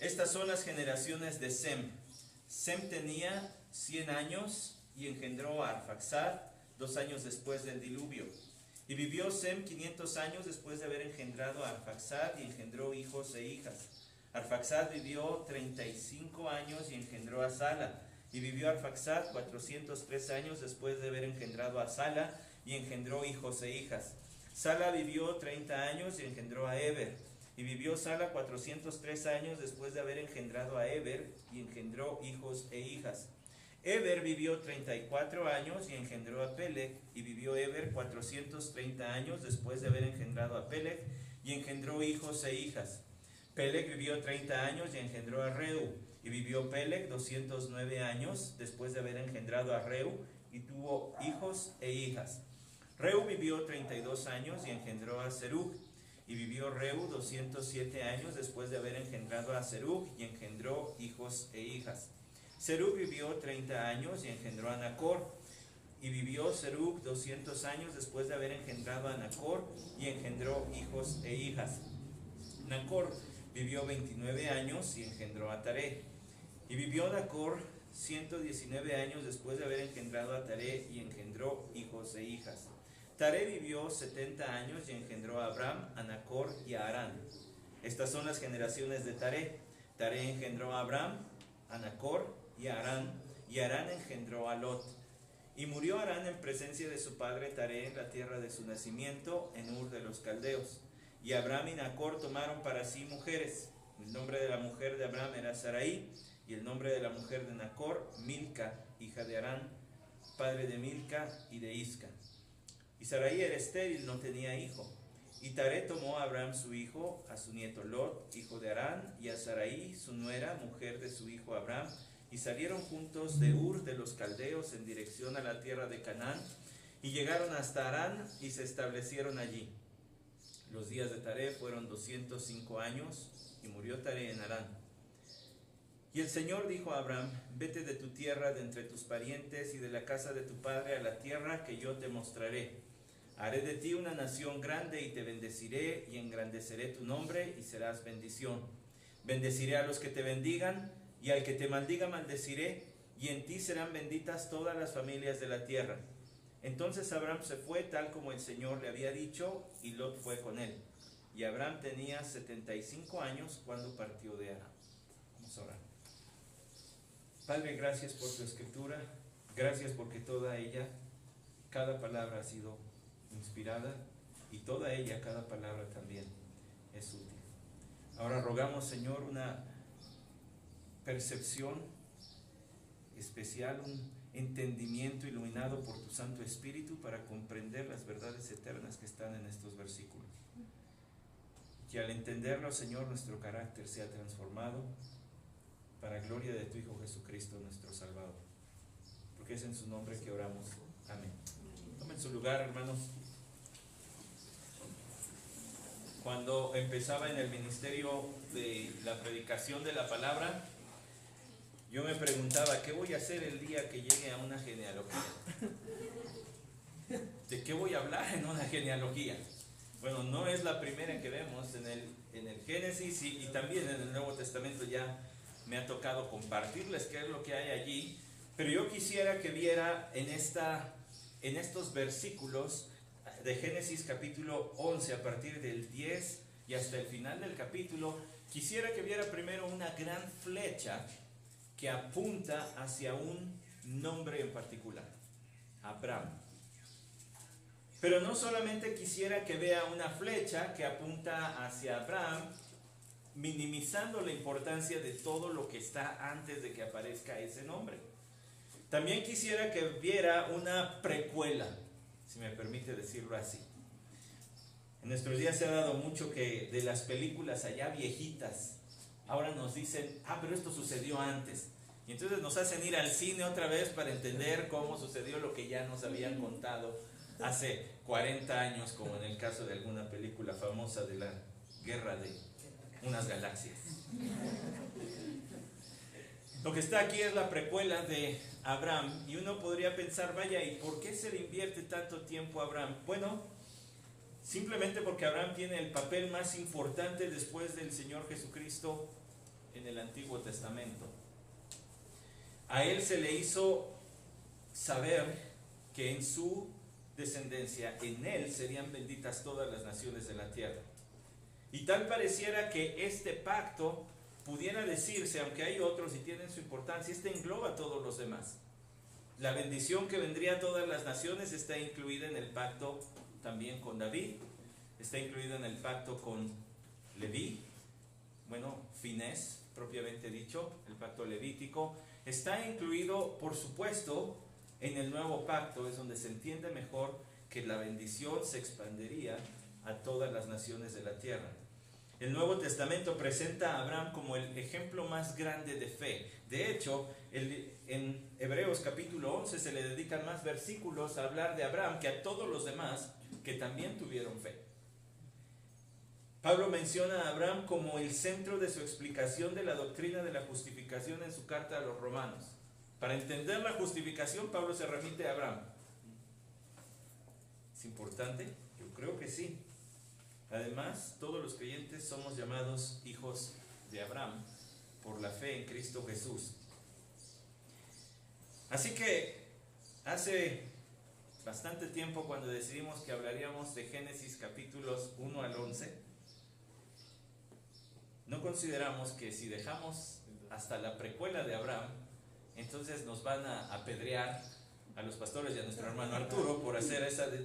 Estas son las generaciones de Sem. Sem tenía 100 años y engendró a Arfaxad 2 años después del diluvio. Y vivió Sem 500 años después de haber engendrado a Arfaxad y engendró hijos e hijas. Arfaxad vivió 35 años y engendró a Sala. Y vivió Arfaxad 403 años después de haber engendrado a Sala y engendró hijos e hijas. Sala vivió 30 años y engendró a Eber. Y vivió Sala 403 años después de haber engendrado a Eber y engendró hijos e hijas. Eber vivió 34 años y engendró a Peleg, y vivió Eber 430 años después de haber engendrado a Peleg y engendró hijos e hijas. Peleg vivió 30 años y engendró a Reu, y vivió Peleg 209 años después de haber engendrado a Reu y tuvo hijos e hijas. Reu vivió 32 años y engendró a Serug, y vivió Reu 207 años después de haber engendrado a Serug y engendró hijos e hijas. Serug vivió 30 años y engendró a Nacor, y vivió Serug 200 años después de haber engendrado a Nacor y engendró hijos e hijas. Nacor vivió 29 años y engendró a Taré, y vivió Nacor 119 años después de haber engendrado a Taré y engendró hijos e hijas. Taré vivió 70 años y engendró a Abram, a Nacor y a Harán. Estas son las generaciones de Taré. Taré engendró a Abram, a Nacor y a Harán, y Harán engendró a Lot. Y murió Harán en presencia de su padre Taré en la tierra de su nacimiento, en Ur de los Caldeos. Y Abram y Nacor tomaron para sí mujeres. El nombre de la mujer de Abram era Sarai, y el nombre de la mujer de Nacor, Milca, hija de Harán, padre de Milca y de Isca. Y Sarai era estéril, no tenía hijo. Y Taré tomó a Abram su hijo, a su nieto Lot, hijo de Harán, y a Sarai su nuera, mujer de su hijo Abram, y salieron juntos de Ur de los Caldeos en dirección a la tierra de Canaán, y llegaron hasta Harán y se establecieron allí. Los días de Taré fueron 205 años, y murió Taré en Harán. Y el Señor dijo a Abram: vete de tu tierra, de entre tus parientes y de la casa de tu padre, a la tierra que yo te mostraré. Haré de ti una nación grande y te bendeciré y engrandeceré tu nombre y serás bendición. Bendeciré a los que te bendigan y al que te maldiga maldeciré, y en ti serán benditas todas las familias de la tierra. Entonces Abram se fue tal como el Señor le había dicho, y Lot fue con él. Y Abram tenía 75 años cuando partió de Harán. Vamos a orar. Padre, gracias por tu escritura, gracias porque toda ella, cada palabra ha sido inspirada, y toda ella, cada palabra también es útil. Ahora rogamos, Señor, una percepción especial, un entendimiento iluminado por tu Santo Espíritu para comprender las verdades eternas que están en estos versículos. Que al entenderlo, Señor, nuestro carácter sea transformado para gloria de tu Hijo Jesucristo, nuestro Salvador. Porque es en su nombre que oramos. Amén. Tomen su lugar, hermanos. Cuando empezaba en el ministerio de la predicación de la palabra, yo me preguntaba, ¿qué voy a hacer el día que llegue a una genealogía? ¿De qué voy a hablar en una genealogía? Bueno, no es la primera que vemos en el Génesis, y también en el Nuevo Testamento ya me ha tocado compartirles qué es lo que hay allí, pero yo quisiera que viera en estos versículos de Génesis capítulo 11, a partir del 10 y hasta el final del capítulo, quisiera que viera primero una gran flecha que apunta hacia un nombre en particular, Abram. Pero no solamente quisiera que vea una flecha que apunta hacia Abram, minimizando la importancia de todo lo que está antes de que aparezca ese nombre. También quisiera que viera una precuela, si me permite decirlo así. En nuestros días se ha dado mucho que de las películas allá viejitas, ahora nos dicen, pero esto sucedió antes. Y entonces nos hacen ir al cine otra vez para entender cómo sucedió lo que ya nos habían contado hace 40 años, como en el caso de alguna película famosa de la guerra de unas galaxias. Lo que está aquí es la precuela de Abram, y uno podría pensar, vaya, ¿y por qué se le invierte tanto tiempo a Abram? Bueno, simplemente porque Abram tiene el papel más importante después del Señor Jesucristo en el Antiguo Testamento. A él se le hizo saber que en su descendencia, en él serían benditas todas las naciones de la tierra. Y tal pareciera que este pacto pudiera decirse, aunque hay otros y tienen su importancia, este engloba a todos los demás. La bendición que vendría a todas las naciones está incluida en el pacto también con David, está incluida en el pacto con Leví, Finés, propiamente dicho, el pacto levítico, está incluido, por supuesto, en el nuevo pacto, es donde se entiende mejor que la bendición se expandería a todas las naciones de la tierra. El Nuevo Testamento presenta a Abraham como el ejemplo más grande de fe. De hecho, en Hebreos capítulo 11 se le dedican más versículos a hablar de Abraham que a todos los demás que también tuvieron fe. Pablo menciona a Abraham como el centro de su explicación de la doctrina de la justificación en su carta a los romanos. Para entender la justificación, Pablo se remite a Abraham. ¿Es importante? Yo creo que sí. Además, todos los creyentes somos llamados hijos de Abraham por la fe en Cristo Jesús. Así que hace bastante tiempo, cuando decidimos que hablaríamos de Génesis capítulos 1 al 11, no consideramos que si dejamos hasta la precuela de Abraham, entonces nos van a apedrear a los pastores y a nuestro hermano Arturo por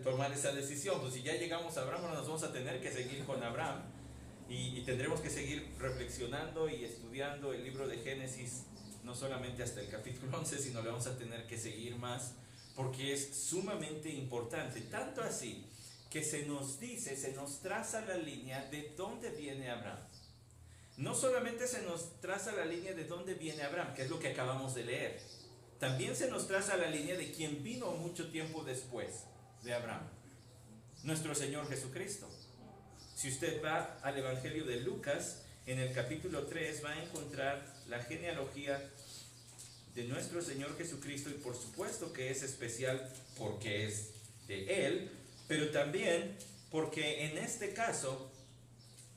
tomar esa decisión. Pues si ya llegamos a Abraham, ahora nos vamos a tener que seguir con Abraham y tendremos que seguir reflexionando y estudiando el libro de Génesis, no solamente hasta el capítulo 11, sino le vamos a tener que seguir más, porque es sumamente importante, tanto así que se nos traza la línea de dónde viene Abraham. No solamente se nos traza la línea de dónde viene Abraham, que es lo que acabamos de leer, también se nos traza la línea de quien vino mucho tiempo después de Abraham, nuestro Señor Jesucristo. Si usted va al Evangelio de Lucas, en el capítulo 3 va a encontrar la genealogía de nuestro Señor Jesucristo, y por supuesto que es especial porque es de Él, pero también porque en este caso,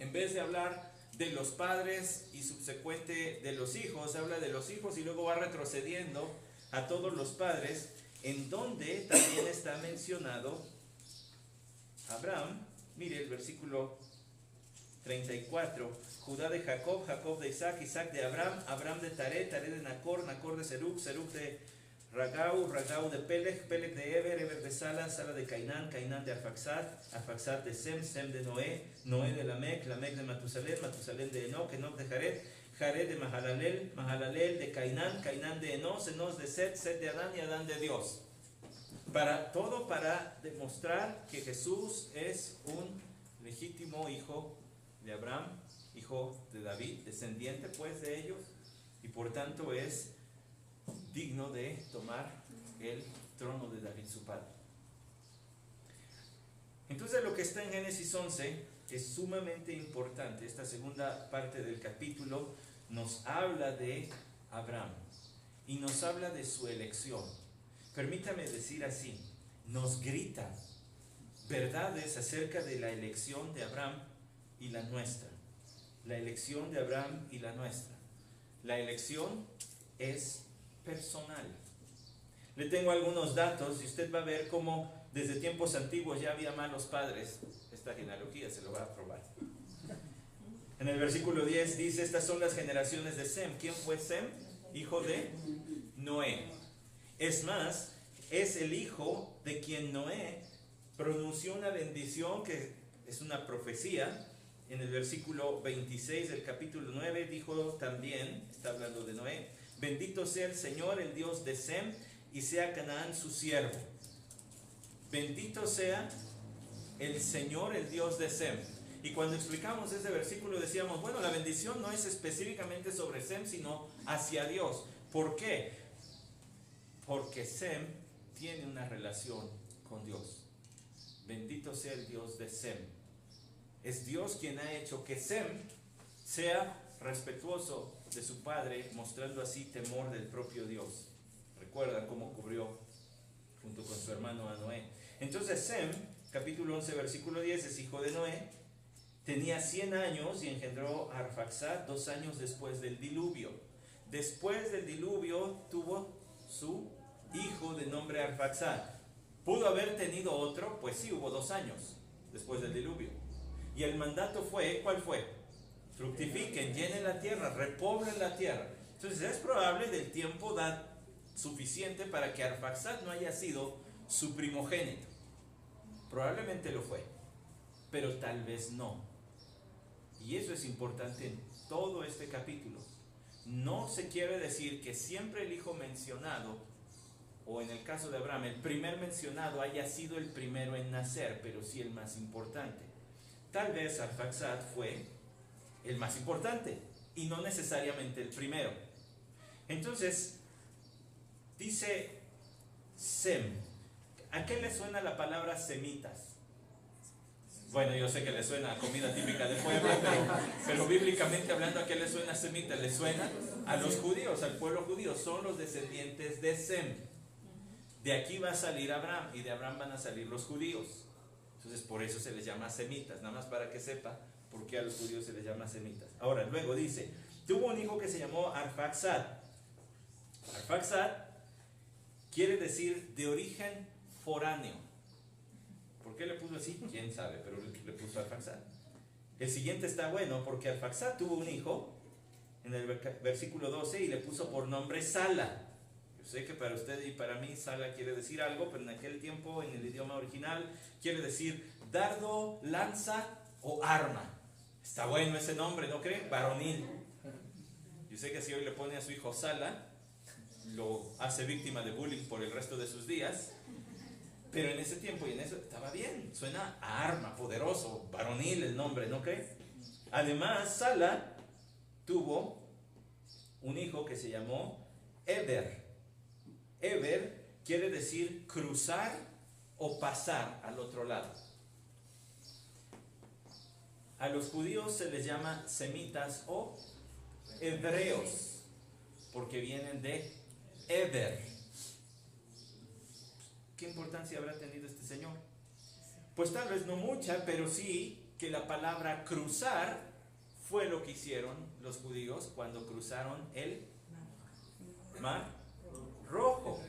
en vez de hablar de los padres y subsecuente de los hijos, habla de los hijos y luego va retrocediendo a todos los padres, en donde también está mencionado Abraham. Mire el versículo 34, Judá de Jacob, Jacob de Isaac, Isaac de Abraham, Abraham de Taré, Taré de Nacor, Nacor de Serug, Serug de Ragau, Ragau de Peleg, Peleg de Eber, Eber de Sala, Sala de Cainán, Cainán de Arfaxad, Arfaxad de Sem, Sem de Noé, Noé de Lamec, Lamec de Matusalén, Matusalén de Enoc, Enoc de Jared, Jared de Mahalalel, Mahalalel de Cainán, Cainán de Enos, Enos de Set, Set de Adán y Adán de Dios. Para demostrar que Jesús es un legítimo hijo de Abraham, hijo de David, descendiente pues de ellos, y por tanto es digno de tomar el trono de David su padre. Entonces lo que está en Génesis 11 es sumamente importante. Esta segunda parte del capítulo nos habla de Abraham y nos habla de su elección. Permítame decir así, nos grita verdades acerca de la elección de Abraham y la nuestra. La elección de Abraham y la nuestra. La elección es personal. Le tengo algunos datos y usted va a ver cómo desde tiempos antiguos ya había malos padres. Esta genealogía se lo va a probar. En el versículo 10 dice: estas son las generaciones de Sem. ¿Quién fue Sem? Hijo de Noé. Es más, es el hijo de quien Noé pronunció una bendición que es una profecía. En el versículo 26 del capítulo 9 dijo también, está hablando de Noé: bendito sea el Señor, el Dios de Sem, y sea Canaán su siervo. Bendito sea el Señor, el Dios de Sem. Y cuando explicamos ese versículo decíamos, bueno, la bendición no es específicamente sobre Sem, sino hacia Dios. ¿Por qué? Porque Sem tiene una relación con Dios. Bendito sea el Dios de Sem. Es Dios quien ha hecho que Sem sea respetuoso de su padre, mostrando así temor del propio Dios. Recuerda cómo cubrió junto con su hermano a Noé. Entonces Sem, capítulo 11, versículo 10, es hijo de Noé, tenía 100 años y engendró a Arfaxad 2 años después del diluvio. Después del diluvio tuvo su hijo de nombre Arfaxad. ¿Pudo haber tenido otro? Pues sí, hubo 2 años después del diluvio. Y el mandato fue, ¿cuál fue? Fructifiquen, llenen la tierra, repoblen la tierra. Entonces es probable del tiempo suficiente para que Arfaxad no haya sido su primogénito. Probablemente lo fue, pero tal vez no. Y eso es importante en todo este capítulo. No se quiere decir que siempre el hijo mencionado, o en el caso de Abraham, el primer mencionado haya sido el primero en nacer, pero sí el más importante. Tal vez Arfaxad fue el más importante y no necesariamente el primero. Entonces, dice Sem. ¿A qué le suena la palabra semitas? Bueno, yo sé que le suena a comida típica de Puebla, pero bíblicamente hablando, ¿a qué le suena semita? Le suena a los judíos, al pueblo judío. Son los descendientes de Sem. De aquí va a salir Abraham y de Abraham van a salir los judíos. Entonces por eso se les llama semitas, nada más para que sepa por qué a los judíos se les llama semitas. Ahora, luego dice, tuvo un hijo que se llamó Arfaxad. Arfaxad quiere decir de origen foráneo. ¿Por qué le puso así? ¿Quién sabe? Pero le puso Arfaxad. El siguiente está bueno porque Arfaxad tuvo un hijo en el versículo 12 y le puso por nombre Sala. Yo sé que para usted y para mí Sala quiere decir algo, pero en aquel tiempo en el idioma original quiere decir dardo, lanza o arma. Está bueno ese nombre, ¿no cree? Varonil. Yo sé que si hoy le pone a su hijo Sala, lo hace víctima de bullying por el resto de sus días. Pero en ese tiempo y en eso estaba bien. Suena a arma, poderoso, varonil el nombre, ¿no cree? Además, Sala tuvo un hijo que se llamó Eber. Eber quiere decir cruzar o pasar al otro lado. A los judíos se les llama semitas o hebreos, porque vienen de Eber. ¿Qué importancia habrá tenido este señor? Pues tal vez no mucha, pero sí que la palabra cruzar fue lo que hicieron los judíos cuando cruzaron el Mar Rojo.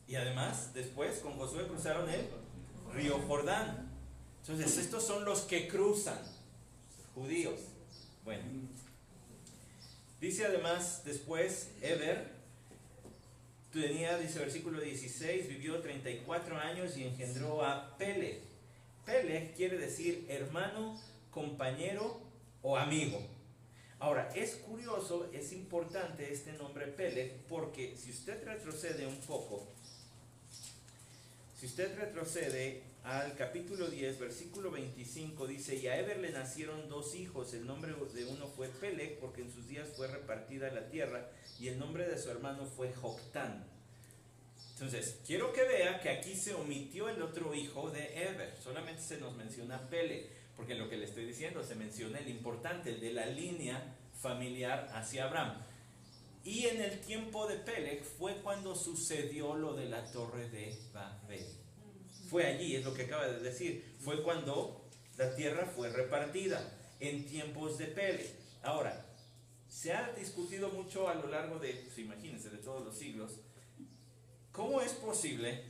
Y además, después con Josué cruzaron el río Jordán. Entonces, estos son los que cruzan, judíos. Bueno, dice además después, Eber tenía, dice versículo 16, vivió 34 años y engendró a Peleg. Peleg quiere decir hermano, compañero o amigo. Ahora, es curioso, es importante este nombre Peleg, porque si usted retrocede un poco, si usted retrocede al capítulo 10, versículo 25, dice, y a Eber le nacieron 2 hijos, el nombre de uno fue Peleg, porque en sus días fue repartida la tierra, y el nombre de su hermano fue Joctán. Entonces, quiero que vea que aquí se omitió el otro hijo de Eber, solamente se nos menciona Peleg, porque lo que le estoy diciendo, se menciona el importante, el de la línea familiar hacia Abraham. Y en el tiempo de Peleg fue cuando sucedió lo de la torre de Babel. Fue allí, es lo que acaba de decir, fue cuando la tierra fue repartida, en tiempos de Peleg. Ahora, se ha discutido mucho a lo largo de, pues imagínense, de todos los siglos, ¿cómo es posible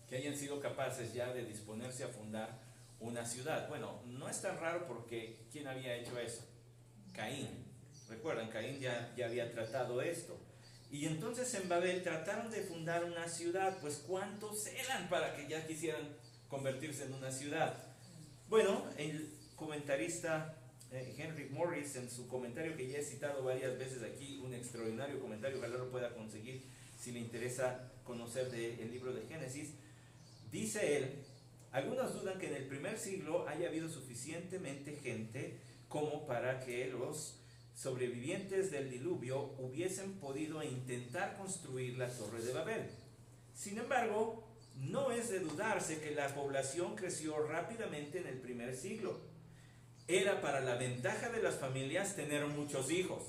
que hayan sido capaces ya de disponerse a fundar una ciudad? Bueno, no es tan raro porque ¿quién había hecho eso? Caín. Recuerdan, Caín ya había tratado esto. Y entonces en Babel trataron de fundar una ciudad. Pues ¿cuántos eran para que ya quisieran convertirse en una ciudad? Bueno, el comentarista Henry Morris, en su comentario que ya he citado varias veces aquí, un extraordinario comentario, ojalá lo pueda conseguir si le interesa conocer el libro de Génesis, dice él, algunos dudan que en el primer siglo haya habido suficientemente gente como para que los sobrevivientes del diluvio hubiesen podido intentar construir la Torre de Babel. Sin embargo, no es de dudarse que la población creció rápidamente en el primer siglo. Era para la ventaja de las familias tener muchos hijos.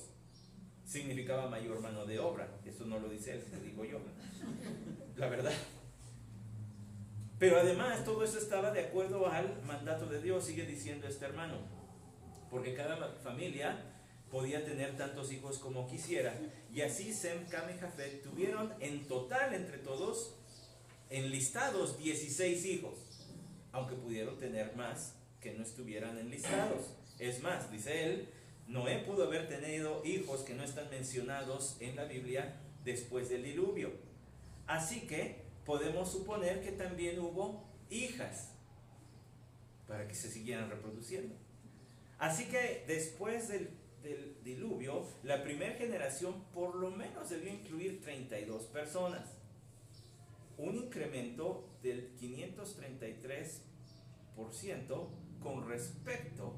Significaba mayor mano de obra. Eso no lo dice él, lo digo yo. La verdad. Pero además todo eso estaba de acuerdo al mandato de Dios, sigue diciendo este hermano, porque cada familia podía tener tantos hijos como quisiera. Y así Sem, Cam y Jafet tuvieron en total entre todos enlistados 16 hijos, aunque pudieron tener más que no estuvieran enlistados. Es más, dice él, Noé pudo haber tenido hijos que no están mencionados en la Biblia después del diluvio. Así que podemos suponer que también hubo hijas para que se siguieran reproduciendo. Así que después del diluvio, la primera generación por lo menos debió incluir 32 personas. Un incremento del 533% con respecto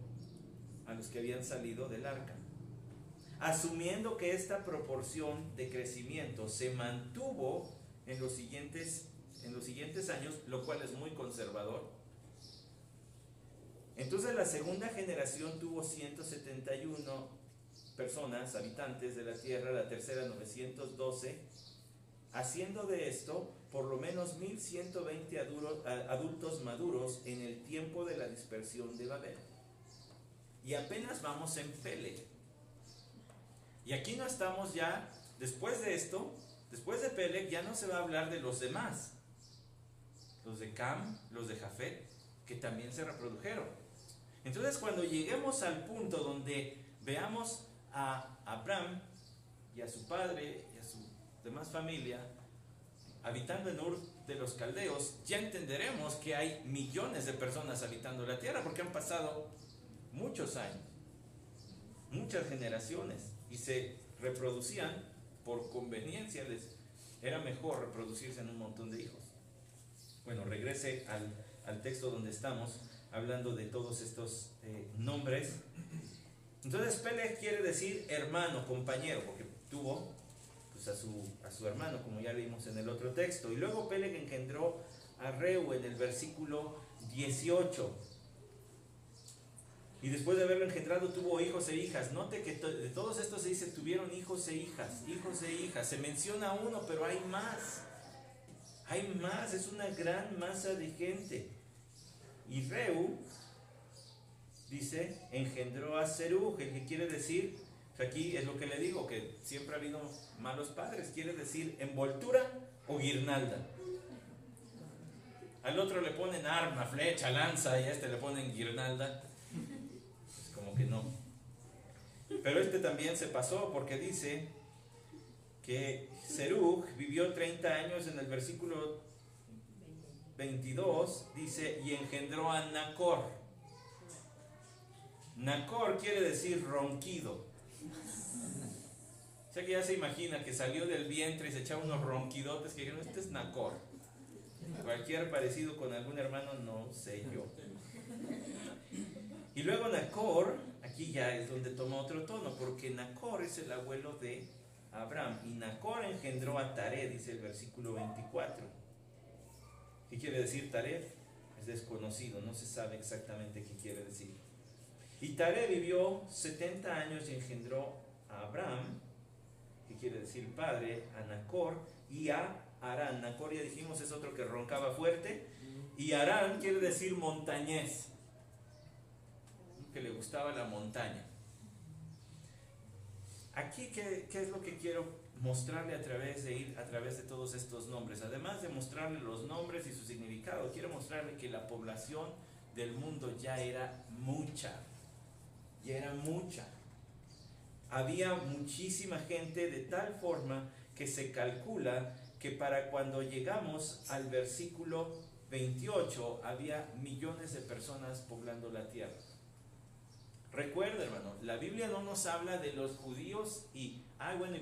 a los que habían salido del arca. Asumiendo que esta proporción de crecimiento se mantuvo en los siguientes años, lo cual es muy conservador. Entonces la segunda generación tuvo 171 personas, habitantes de la tierra, la tercera 912, haciendo de esto por lo menos 1120 adultos maduros en el tiempo de la dispersión de Babel. Y apenas vamos en Peleg. Y aquí no estamos ya, después de esto, después de Peleg ya no se va a hablar de los demás, los de Cam, los de Jafet, que también se reprodujeron. Entonces cuando lleguemos al punto donde veamos a Abraham y a su padre y a su demás familia habitando en Ur de los Caldeos, ya entenderemos que hay millones de personas habitando la tierra, porque han pasado muchos años, muchas generaciones, y se reproducían por conveniencia. Era mejor reproducirse en un montón de hijos. Bueno, regrese al texto donde estamos hablando de todos estos nombres. Entonces Peleg quiere decir hermano, compañero, porque tuvo pues, a su hermano, como ya leímos en el otro texto. Y luego Peleg engendró a Reu en el versículo 18. Y después de haberlo engendrado tuvo hijos e hijas. Note que de todos estos se dice tuvieron hijos e hijas, hijos e hijas. Se menciona uno, pero hay más. Hay más, es una gran masa de gente. Y Reu, dice, engendró a Serug, el que quiere decir, aquí es lo que le digo, que siempre ha habido malos padres, quiere decir envoltura o guirnalda. Al otro le ponen arma, flecha, lanza, y a este le ponen guirnalda. Pues como que no. Pero este también se pasó, porque dice que Serug vivió 30 años. En el versículo 22 dice, y engendró a Nacor. Nacor quiere decir ronquido. O sea que ya se imagina que salió del vientre y se echaba unos ronquidotes que dijeron, este es Nacor. Cualquier parecido con algún hermano, no sé yo. Y luego Nacor, aquí ya es donde toma otro tono, porque Nacor es el abuelo de Abraham. Y Nacor engendró a Taré, dice el versículo 24. ¿Qué quiere decir Taré? Es desconocido, no se sabe exactamente qué quiere decir. Y Taré vivió 70 años y engendró a Abraham, que quiere decir padre, a Nacor y a Harán. Nacor, ya dijimos, es otro que roncaba fuerte. Y Harán quiere decir montañés, que le gustaba la montaña. Aquí, ¿qué es lo que quiero mostrarle a través de todos estos nombres? Además de mostrarle los nombres y su significado, quiero mostrarle que la población del mundo ya era mucha. Ya era mucha. Había muchísima gente, de tal forma que se calcula que para cuando llegamos al versículo 28 había millones de personas poblando la tierra. Recuerda, hermano, la Biblia no nos habla de los judíos y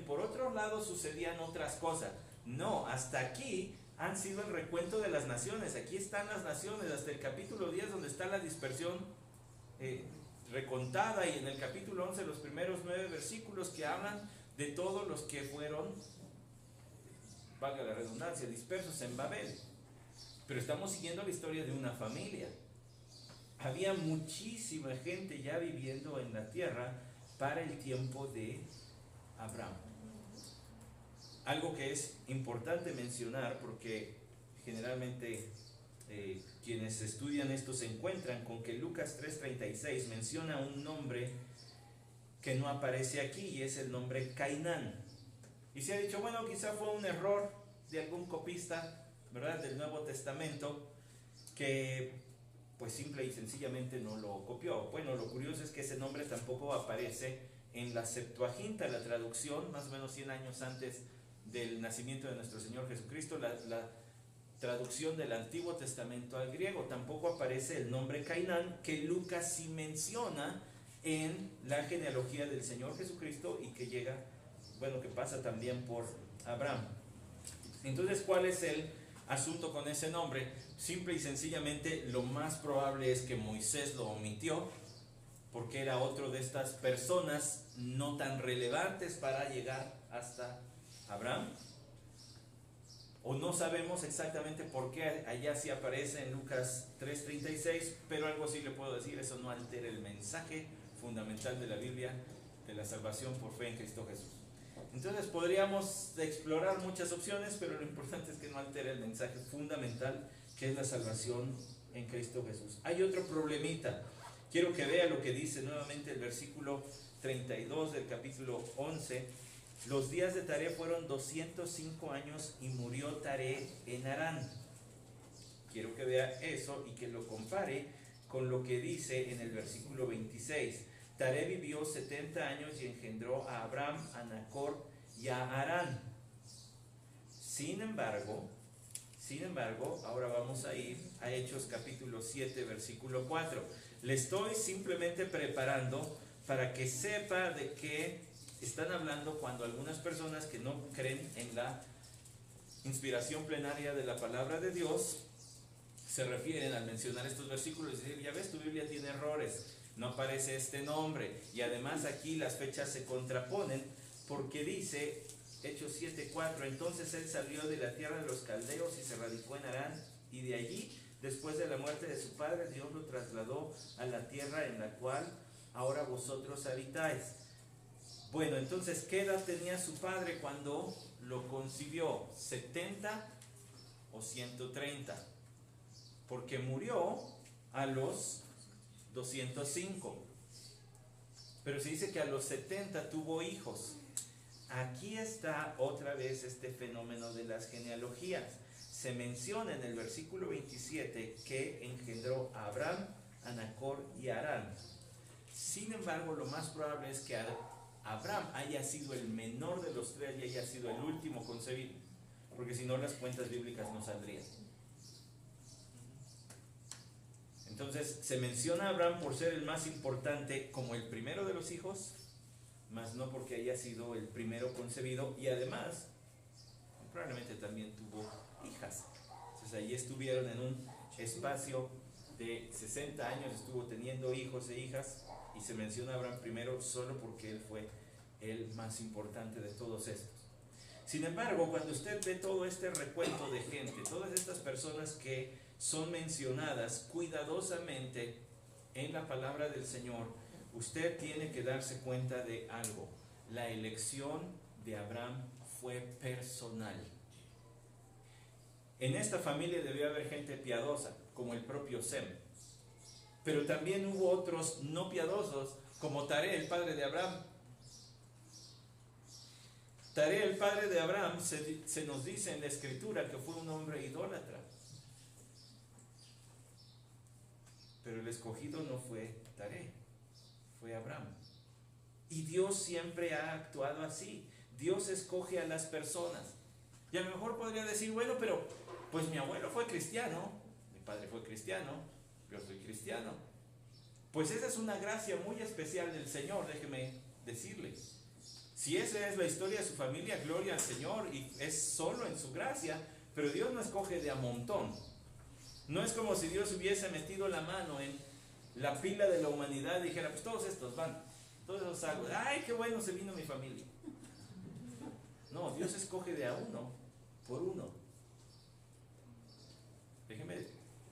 por otro lado sucedían otras cosas. No, hasta aquí han sido el recuento de las naciones. Aquí están las naciones, hasta el capítulo 10 donde está la dispersión recontada, y en el capítulo 11 los primeros 9 versículos que hablan de todos los que fueron, valga la redundancia, dispersos en Babel. Pero estamos siguiendo la historia de una familia. Había muchísima gente ya viviendo en la tierra para el tiempo de Abraham. Algo que es importante mencionar, porque generalmente quienes estudian esto se encuentran con que Lucas 3:36 menciona un nombre que no aparece aquí y es el nombre Cainán. Y se ha dicho, bueno, quizá fue un error de algún copista, ¿verdad?, del Nuevo Testamento, que pues simple y sencillamente no lo copió. Bueno, lo curioso es que ese nombre tampoco aparece en la Septuaginta, la traducción más o menos 100 años antes del nacimiento de nuestro Señor Jesucristo, la traducción del Antiguo Testamento al griego. Tampoco aparece el nombre Cainán, que Lucas sí menciona en la genealogía del Señor Jesucristo y que llega, bueno, que pasa también por Abraham. Entonces, ¿cuál es el asunto con ese nombre? Simple y sencillamente, lo más probable es que Moisés lo omitió, porque era otro de estas personas no tan relevantes para llegar hasta Abraham. O no sabemos exactamente por qué allá sí aparece en Lucas 3:36, pero algo sí le puedo decir, eso no altera el mensaje fundamental de la Biblia, de la salvación por fe en Cristo Jesús. Entonces podríamos explorar muchas opciones, pero lo importante es que no altere el mensaje fundamental, que es la salvación en Cristo Jesús. Hay otro problemita. Quiero que vea lo que dice nuevamente el versículo 32 del capítulo 11. Los días de Taré fueron 205 años y murió Taré en Harán. Quiero que vea eso y que lo compare con lo que dice en el versículo 26. Taré vivió 70 años y engendró a Abraham, a Nacor y a Harán. Sin embargo, ahora vamos a ir a Hechos capítulo 7, versículo 4. Le estoy simplemente preparando para que sepa de qué están hablando cuando algunas personas que no creen en la inspiración plenaria de la palabra de Dios se refieren al mencionar estos versículos y decir, ya ves, tu Biblia tiene errores, no aparece este nombre, y además aquí las fechas se contraponen porque dice Hechos 7:4, entonces él salió de la tierra de los caldeos y se radicó en Harán, y de allí, después de la muerte de su padre, Dios lo trasladó a la tierra en la cual ahora vosotros habitáis. Bueno, entonces, ¿qué edad tenía su padre cuando lo concibió? ¿70 o 130? Porque murió a los 205. Pero se dice que a los 70 tuvo hijos. Aquí está otra vez este fenómeno de las genealogías. Se menciona en el versículo 27 que engendró a Abraham, a Nacor y a Harán. Sin embargo, lo más probable es que Abraham haya sido el menor de los tres y haya sido el último concebido, porque si no las cuentas bíblicas no saldrían. Entonces se menciona a Abraham por ser el más importante como el primero de los hijos, mas no porque haya sido el primero concebido, y además probablemente también tuvo hijas. Entonces allí estuvieron en un espacio de 60 años, estuvo teniendo hijos e hijas, y se menciona a Abraham primero solo porque él fue el más importante de todos estos. Sin embargo, cuando usted ve todo este recuento de gente, todas estas personas que son mencionadas cuidadosamente en la palabra del Señor, usted tiene que darse cuenta de algo. La elección de Abraham fue personal. En esta familia debió haber gente piadosa, como el propio Sem. Pero también hubo otros no piadosos, como Taré, el padre de Abraham. Taré, el padre de Abraham, se nos dice en la Escritura que fue un hombre idólatra. Pero el escogido no fue Taré, fue Abraham. Y Dios siempre ha actuado así. Dios escoge a las personas. Y a lo mejor podría decir, bueno, pero pues mi abuelo fue cristiano, mi padre fue cristiano, yo soy cristiano. Pues esa es una gracia muy especial del Señor, déjeme decirle. Si esa es la historia de su familia, gloria al Señor, y es solo en su gracia, pero Dios no escoge de a montón. No es como si Dios hubiese metido la mano en la pila de la humanidad y dijera, pues todos estos van, todos esos salgo. ¡Ay, qué bueno se vino mi familia! No, Dios escoge de a uno por uno. Déjeme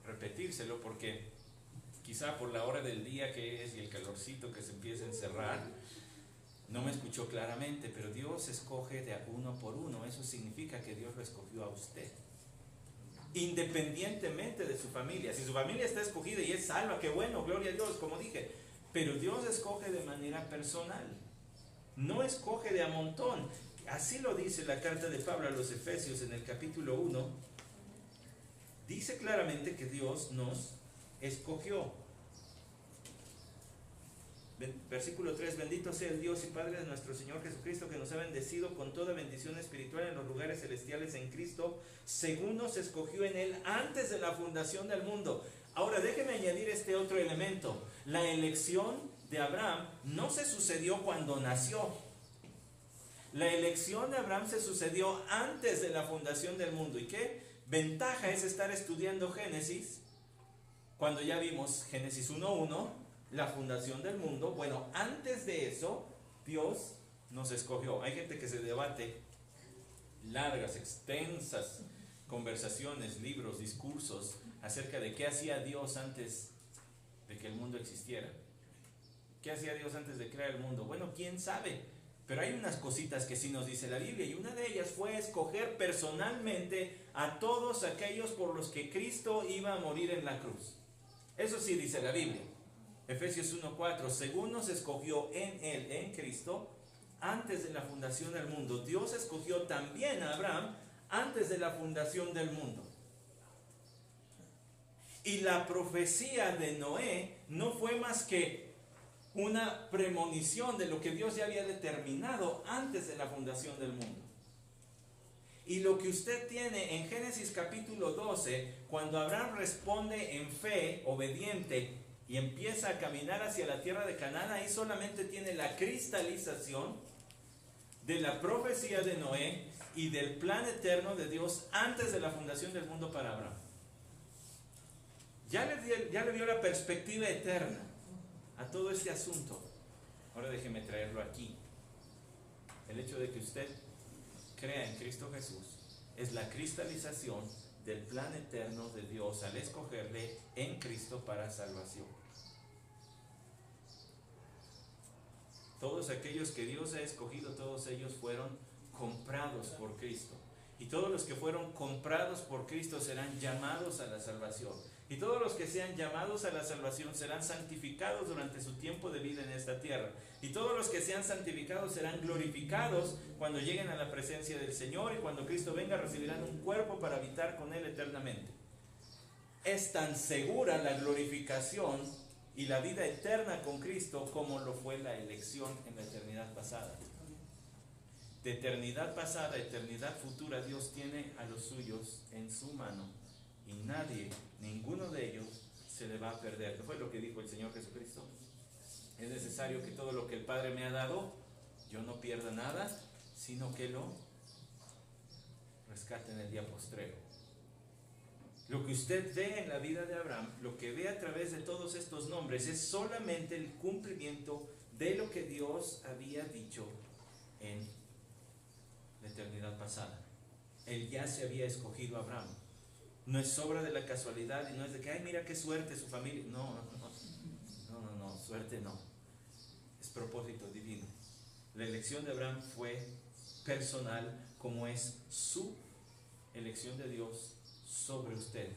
repetírselo porque quizá por la hora del día que es y el calorcito que se empieza a encerrar, no me escuchó claramente, pero Dios escoge de a uno por uno. Eso significa que Dios lo escogió a usted. independientemente de su familia. Si su familia está escogida y es salva, qué bueno, gloria a Dios, como dije. Pero Dios escoge de manera personal, no escoge de a montón. Así lo dice la carta de Pablo a los Efesios en el capítulo 1. Dice claramente que Dios nos escogió. Versículo 3: bendito sea el Dios y Padre de nuestro Señor Jesucristo, que nos ha bendecido con toda bendición espiritual en los lugares celestiales en Cristo, según nos escogió en Él antes de la fundación del mundo. Ahora déjeme añadir este otro elemento. La elección de Abraham no se sucedió cuando nació. La elección de Abraham se sucedió antes de la fundación del mundo. ¿Y qué ventaja es estar estudiando Génesis cuando ya vimos Génesis 1:1, la fundación del mundo? Bueno, antes de eso, Dios nos escogió. Hay gente que se debate largas, extensas conversaciones, libros, discursos acerca de qué hacía Dios antes de que el mundo existiera. ¿Qué hacía Dios antes de crear el mundo? Bueno, quién sabe, pero hay unas cositas que sí nos dice la Biblia, y una de ellas fue escoger personalmente a todos aquellos por los que Cristo iba a morir en la cruz. Eso sí dice la Biblia. Efesios 1:4, según nos escogió en Él, en Cristo, antes de la fundación del mundo. Dios escogió también a Abraham antes de la fundación del mundo. Y la profecía de Noé no fue más que una premonición de lo que Dios ya había determinado antes de la fundación del mundo. Y lo que usted tiene en Génesis capítulo 12, cuando Abraham responde en fe, obediente, y empieza a caminar hacia la tierra de Canaán, ahí solamente tiene la cristalización de la profecía de Noé y del plan eterno de Dios antes de la fundación del mundo para Abraham. Ya le dio la perspectiva eterna a todo este asunto. Ahora déjeme traerlo aquí. El hecho de que usted crea en Cristo Jesús es la cristalización del plan eterno de Dios al escogerle en Cristo para salvación. Todos aquellos que Dios ha escogido, todos ellos fueron comprados por Cristo. Y todos los que fueron comprados por Cristo serán llamados a la salvación. Y todos los que sean llamados a la salvación serán santificados durante su tiempo de vida en esta tierra. Y todos los que sean santificados serán glorificados cuando lleguen a la presencia del Señor, y cuando Cristo venga recibirán un cuerpo para habitar con Él eternamente. Es tan segura la glorificación y la vida eterna con Cristo como lo fue la elección en la eternidad pasada. De eternidad pasada a eternidad futura, Dios tiene a los suyos en su mano, y nadie, ninguno de ellos, se le va a perder. ¿No fue lo que dijo el Señor Jesucristo? Es necesario que todo lo que el Padre me ha dado, yo no pierda nada, sino que lo rescate en el día postrero. Lo que usted ve en la vida de Abraham, lo que ve a través de todos estos nombres, es solamente el cumplimiento de lo que Dios había dicho en la eternidad pasada. Él ya se había escogido a Abraham. No es obra de la casualidad, y no es de que, ay, mira qué suerte su familia. No, suerte no. Es propósito divino. La elección de Abraham fue personal, como es su elección de Dios sobre usted.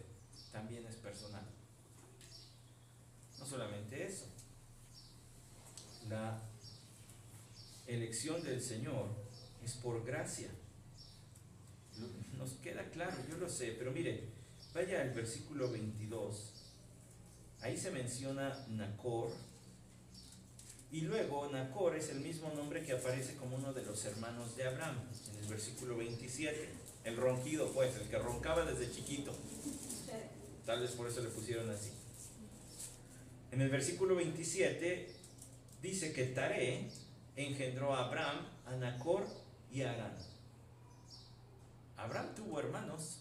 También es personal. No solamente eso. La elección del Señor es por gracia. Nos queda claro, yo lo sé, pero mire, vaya al versículo 22. Ahí se menciona Nacor, y luego Nacor es el mismo nombre que aparece como uno de los hermanos de Abraham en el versículo 27. El ronquido, pues, el que roncaba desde chiquito. Tal vez por eso le pusieron así. En el versículo 27 dice que Taré engendró a Abraham, a Nacor y a Harán. Abraham tuvo hermanos,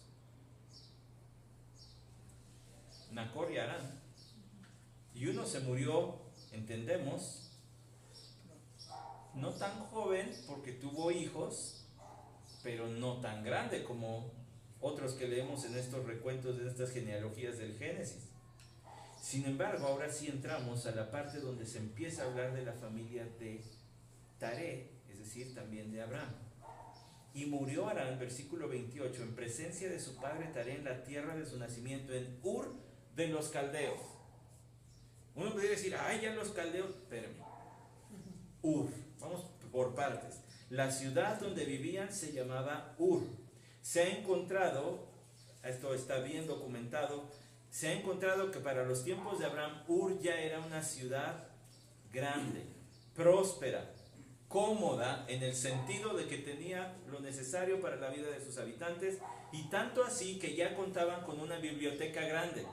Nacor y Harán, y uno se murió, entendemos, no tan joven porque tuvo hijos, pero no tan grande como otros que leemos en estos recuentos de estas genealogías del Génesis. Sin embargo, ahora sí entramos a la parte donde se empieza a hablar de la familia de Taré, es decir, también de Abraham. Y murió Arán, versículo 28, en presencia de su padre Taré en la tierra de su nacimiento, en Ur de los caldeos. Uno podría decir, ay, ya los caldeos, espérame. Ur, vamos por partes. La ciudad donde vivían se llamaba Ur. Se ha encontrado, esto está bien documentado, se ha encontrado que para los tiempos de Abraham, Ur ya era una ciudad grande, próspera, cómoda, en el sentido de que tenía lo necesario para la vida de sus habitantes, y tanto así que ya contaban con una biblioteca grande.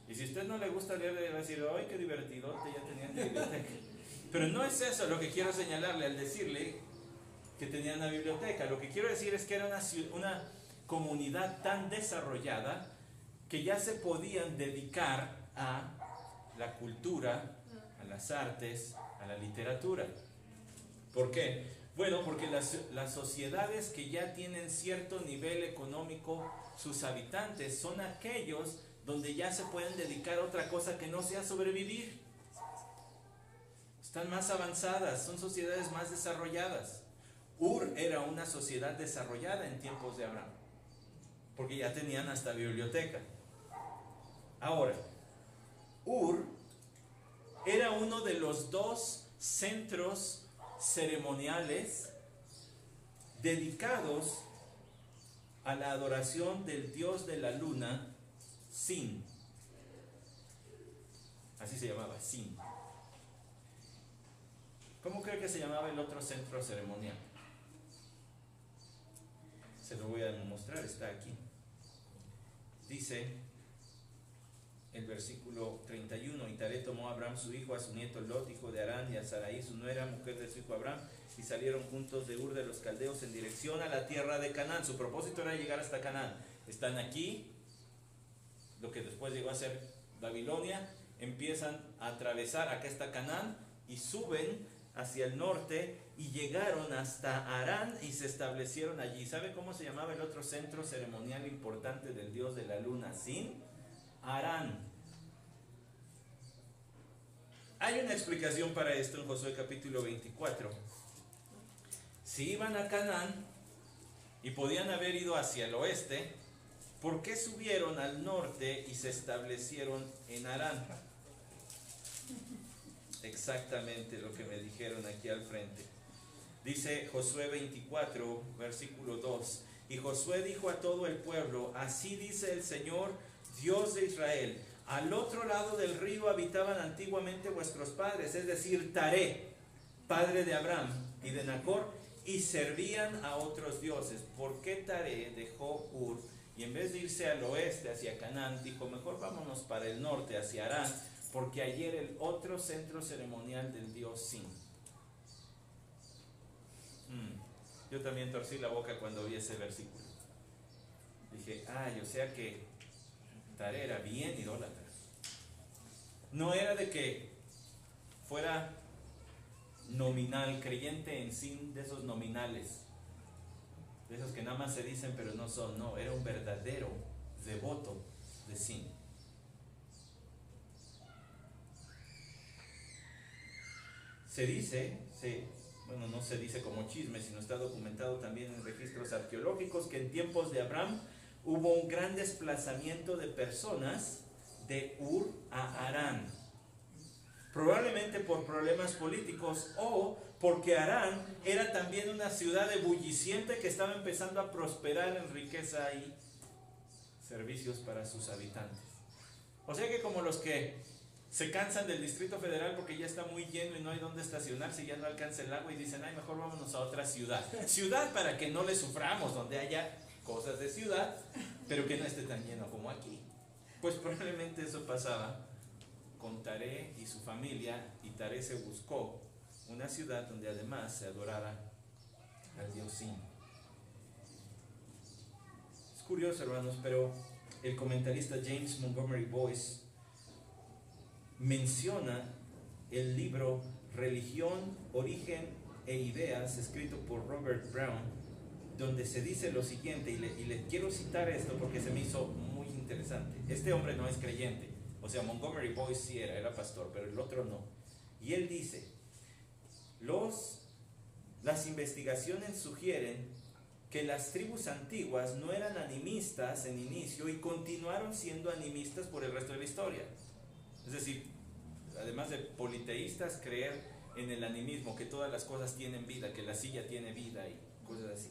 Y si a usted no le gusta leer, le va a decir, ¡ay, qué divertido! Ya tenían biblioteca. Pero no es eso lo que quiero señalarle al decirle que tenían una biblioteca. Lo que quiero decir es que era una comunidad tan desarrollada que ya se podían dedicar a la cultura, a las artes, a la literatura. ¿Por qué? Bueno, porque las sociedades que ya tienen cierto nivel económico, sus habitantes son aquellos donde ya se pueden dedicar a otra cosa que no sea sobrevivir. Están más avanzadas, son sociedades más desarrolladas. Ur era una sociedad desarrollada en tiempos de Abraham, porque ya tenían hasta biblioteca. Ahora, Ur era uno de los dos centros ceremoniales dedicados a la adoración del dios de la luna, Sin. Así se llamaba, Sin. ¿Cómo cree que se llamaba el otro centro ceremonial? Se lo voy a mostrar, está aquí. Dice el versículo 31, y Taré tomó a Abraham su hijo, a su nieto Lot, hijo de Harán, y a Sarai su nuera, mujer de su hijo Abraham, y salieron juntos de Ur de los caldeos en dirección a la tierra de Canaán. Su propósito era llegar hasta Canaán. Están aquí, lo que después llegó a ser Babilonia, empiezan a atravesar, acá está Canaán, y suben hacia el norte, y llegaron hasta Harán y se establecieron allí. ¿Sabe cómo se llamaba el otro centro ceremonial importante del dios de la luna, Sin? Harán. Hay una explicación para esto en Josué capítulo 24. Si iban a Canaán y podían haber ido hacia el oeste, ¿por qué subieron al norte y se establecieron en Harán? Exactamente lo que me dijeron aquí al frente. Dice Josué 24, versículo 2. Y Josué dijo a todo el pueblo, así dice el Señor, Dios de Israel, al otro lado del río habitaban antiguamente vuestros padres, es decir, Taré, padre de Abraham y de Nacor, y servían a otros dioses. ¿Por qué Taré dejó Ur y en vez de irse al oeste hacia Canaán, dijo, mejor vámonos para el norte, hacia Harán, porque ayer el otro centro ceremonial del dios Sin? Yo también torcí la boca cuando vi ese versículo. Dije, ay, o sea que Taré era bien idólatra. No era de que fuera nominal, creyente en Sin, de esos nominales, de esos que nada más se dicen pero no son. No, era un verdadero devoto de Sin. Se dice, bueno, no se dice como chisme, sino está documentado también en registros arqueológicos, que en tiempos de Abraham hubo un gran desplazamiento de personas de Ur a Harán, probablemente por problemas políticos o porque Harán era también una ciudad ebulliciente que estaba empezando a prosperar en riqueza y servicios para sus habitantes. O sea que como los que se cansan del Distrito Federal porque ya está muy lleno y no hay dónde estacionarse y ya no alcanza el agua y dicen, ay, mejor vámonos a otra ciudad. Ciudad para que no le suframos, donde haya cosas de ciudad, pero que no esté tan lleno como aquí. Pues probablemente eso pasaba con Taré y su familia, y Taré se buscó una ciudad donde además se adorara al dios Sin. Es curioso, hermanos, pero el comentarista James Montgomery Boyce menciona el libro Religión, Origen e Ideas, escrito por Robert Brown, donde se dice lo siguiente, y le quiero citar esto porque se me hizo muy interesante. Este hombre no es creyente, o sea, Montgomery Boyce sí era pastor, pero el otro no. Y él dice, los las investigaciones sugieren que las tribus antiguas no eran animistas en inicio y continuaron siendo animistas por el resto de la historia. Es decir, además de politeístas, creer en el animismo, que todas las cosas tienen vida, que la silla tiene vida y cosas así.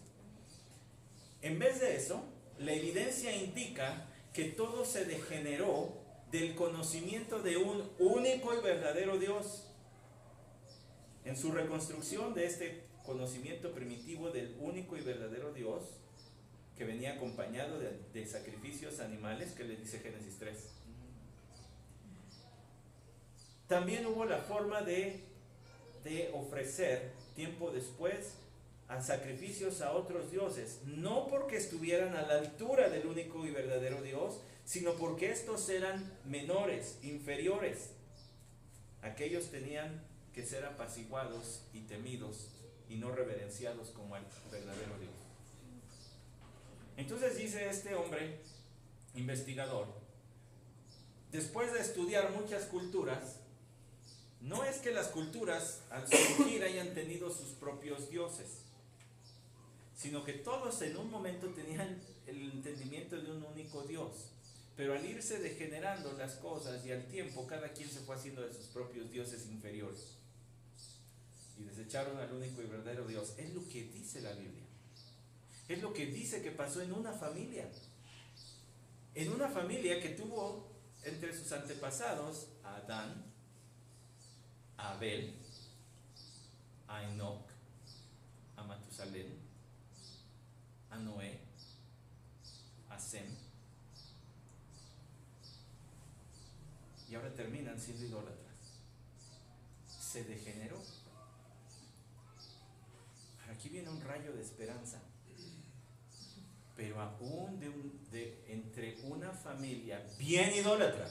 En vez de eso, la evidencia indica que todo se degeneró del conocimiento de un único y verdadero Dios. En su reconstrucción de este conocimiento primitivo del único y verdadero Dios, que venía acompañado de sacrificios animales, que le dice Génesis 3. También hubo la forma de ofrecer tiempo después a sacrificios a otros dioses, no porque estuvieran a la altura del único y verdadero Dios, sino porque estos eran menores, inferiores. Aquellos tenían que ser apaciguados y temidos y no reverenciados como al verdadero Dios. Entonces dice este hombre investigador, después de estudiar muchas culturas, no es que las culturas al surgir hayan tenido sus propios dioses, sino que todos en un momento tenían el entendimiento de un único Dios, pero al irse degenerando las cosas y al tiempo, cada quien se fue haciendo de sus propios dioses inferiores y desecharon al único y verdadero Dios. Es lo que dice la Biblia, es lo que dice que pasó en una familia que tuvo entre sus antepasados a Adán, a Abel, a Enoc, a Matusalén, a Noé, a Sem, y ahora terminan siendo idólatras. Se degeneró. Aquí viene un rayo de esperanza, pero aún entre una familia bien idólatra,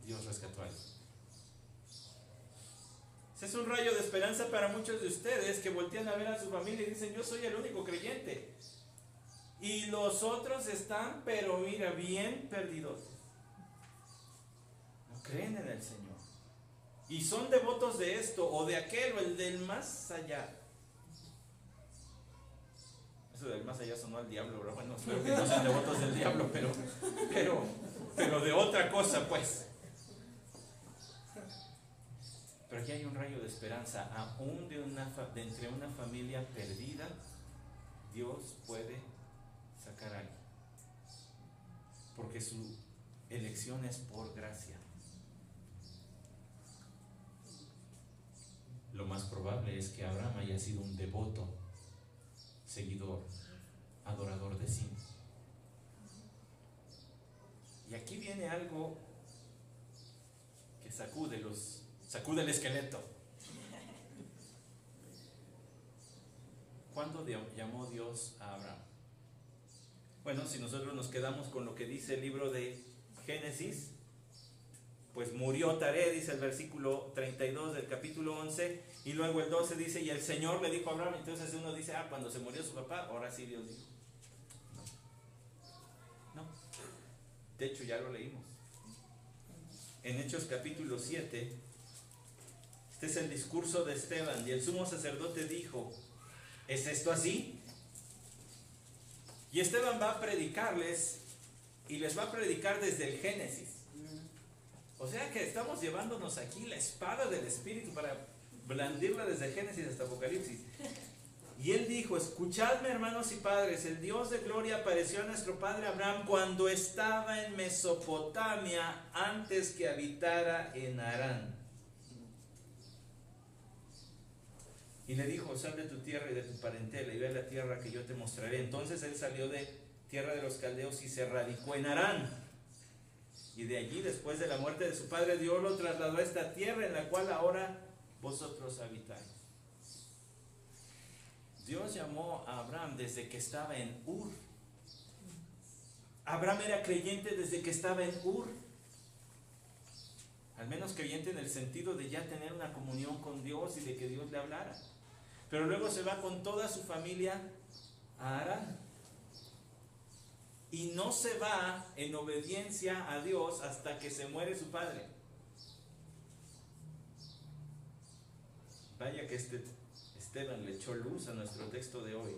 Dios rescató a él. Ese es un rayo de esperanza para muchos de ustedes que voltean a ver a su familia y dicen, yo soy el único creyente. Y los otros están, pero mira, bien perdidos. No creen en el Señor. Y son devotos de esto o de aquel o el del más allá. Eso del más allá sonó al diablo, ¿verdad? Bueno, espero que no sean devotos del diablo, pero de otra cosa, pues. Pero aquí hay un rayo de esperanza. Aún de entre una familia perdida, Dios puede sacar a alguien. Porque su elección es por gracia. Lo más probable es que Abraham haya sido un devoto, seguidor, adorador de sí. Y aquí viene algo que sacude el esqueleto. ¿Cuándo llamó Dios a Abraham? Bueno, si nosotros nos quedamos con lo que dice el libro de Génesis, pues murió Taré, dice el versículo 32 del capítulo 11, y luego el 12 dice, y el Señor le dijo a Abraham. Entonces uno dice, cuando se murió su papá, ahora sí Dios dijo. No. De hecho ya lo leímos. En Hechos capítulo 7, este es el discurso de Esteban, y el sumo sacerdote dijo, ¿es esto así? Y Esteban va a predicarles, y les va a predicar desde el Génesis. O sea que estamos llevándonos aquí la espada del Espíritu para blandirla desde Génesis hasta Apocalipsis. Y él dijo, escuchadme, hermanos y padres, el Dios de gloria apareció a nuestro padre Abraham cuando estaba en Mesopotamia, antes que habitara en Harán. Y le dijo, sal de tu tierra y de tu parentela y ve a la tierra que yo te mostraré. Entonces él salió de tierra de los caldeos y se radicó en Harán. Y de allí, después de la muerte de su padre, Dios lo trasladó a esta tierra en la cual ahora vosotros habitáis. Dios llamó a Abraham desde que estaba en Ur. Abraham era creyente desde que estaba en Ur. Al menos creyente en el sentido de ya tener una comunión con Dios y de que Dios le hablara. Pero luego se va con toda su familia a Harán. Y no se va en obediencia a Dios hasta que se muere su padre. Vaya que este Esteban le echó luz a nuestro texto de hoy.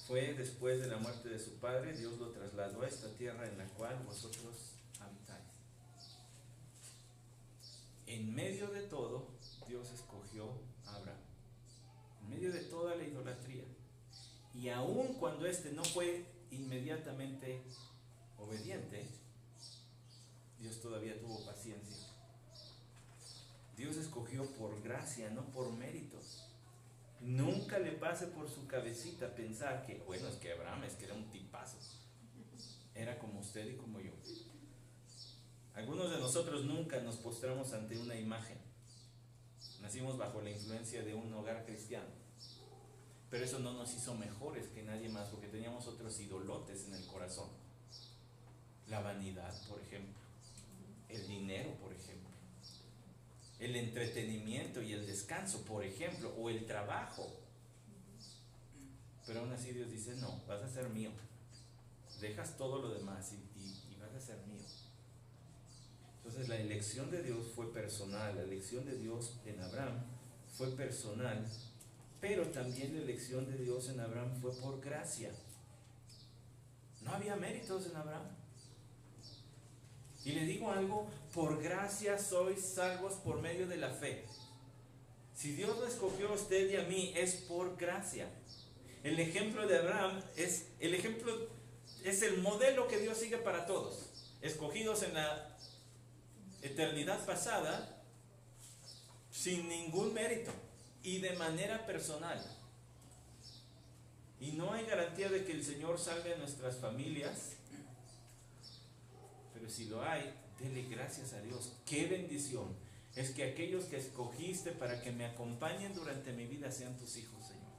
Fue después de la muerte de su padre, Dios lo trasladó a esta tierra en la cual vosotros habitáis. En medio de todo, Dios escogió a Abraham. En medio de toda la idolatría. Y aun cuando éste no fue inmediatamente obediente, Dios todavía tuvo paciencia. Dios escogió por gracia, no por méritos. Nunca le pase por su cabecita pensar que, bueno, es que Abraham es que era un tipazo. Era como usted y como yo. Algunos de nosotros nunca nos postramos ante una imagen. Nacimos bajo la influencia de un hogar cristiano. Pero eso no nos hizo mejores que nadie más, porque teníamos otros idolotes en el corazón. La vanidad, por ejemplo. El dinero, por ejemplo. El entretenimiento y el descanso, por ejemplo. O el trabajo. Pero aún así Dios dice, no, vas a ser mío. Dejas todo lo demás y vas a ser mío. Entonces la elección de Dios fue personal. La elección de Dios en Abraham fue personal. Pero también la elección de Dios en Abraham fue por gracia. No había méritos en Abraham. Y le digo algo, por gracia sois salvos por medio de la fe. Si Dios lo escogió a usted y a mí, es por gracia. El ejemplo de Abraham es el modelo que Dios sigue para todos. Escogidos en la eternidad pasada, sin ningún mérito. Y de manera personal. Y no hay garantía de que el Señor salve a nuestras familias. Pero si lo hay, dele gracias a Dios. ¡Qué bendición! Es que aquellos que escogiste para que me acompañen durante mi vida sean tus hijos, Señor.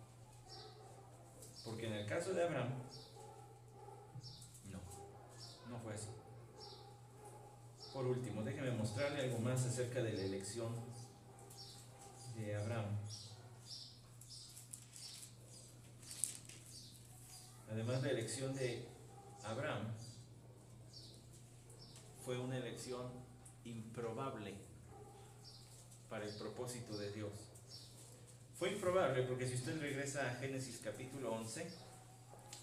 Porque en el caso de Abraham, no fue eso. Por último, déjeme mostrarle algo más acerca de la elección de Abraham. Además, la elección de Abraham fue una elección improbable para el propósito de Dios. Fue improbable porque si usted regresa a Génesis capítulo 11,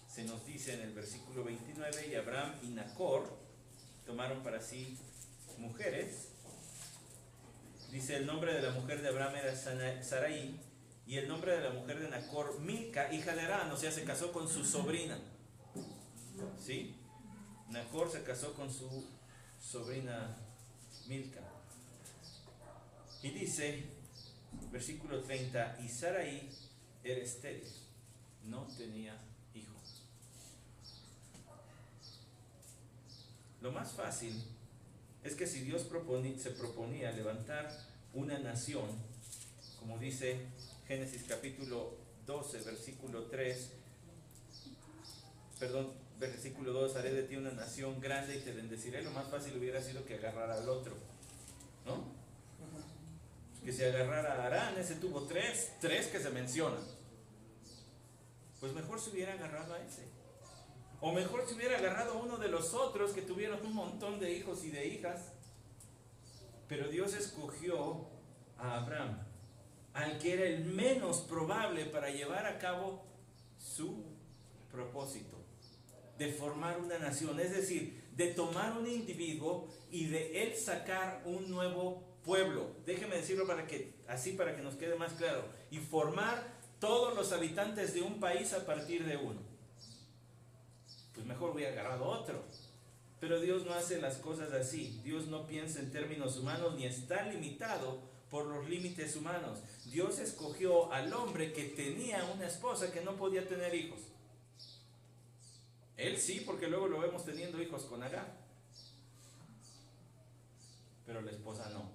se nos dice en el versículo 29, y Abraham y Nacor tomaron para sí mujeres. Dice, el nombre de la mujer de Abraham era Sarai, y el nombre de la mujer de Nacor, Milca, hija de Harán, o sea, se casó con su sobrina. ¿Sí? Nacor se casó con su sobrina Milca. Y dice, versículo 30, y Sarai era estéril, no tenía hijo. Lo más fácil es que si Dios se proponía levantar una nación, como dice Génesis capítulo 12, versículo 3, versículo 2, haré de ti una nación grande y te bendeciré, lo más fácil hubiera sido que agarrara al otro, ¿no? Que se agarrara a Harán, ese tuvo tres que se mencionan. Pues mejor se hubiera agarrado a ese. O mejor se hubiera agarrado a uno de los otros que tuvieron un montón de hijos y de hijas. Pero Dios escogió a Abraham, al que era el menos probable para llevar a cabo su propósito, de formar una nación, es decir, de tomar un individuo y de él sacar un nuevo pueblo. Déjeme decirlo para que nos quede más claro. Y formar todos los habitantes de un país a partir de uno. Pues mejor hubiera agarrado otro. Pero Dios no hace las cosas así. Dios no piensa en términos humanos ni está limitado por los límites humanos. Dios escogió al hombre que tenía una esposa que no podía tener hijos. Él sí, porque luego lo vemos teniendo hijos con Agar. Pero la esposa no.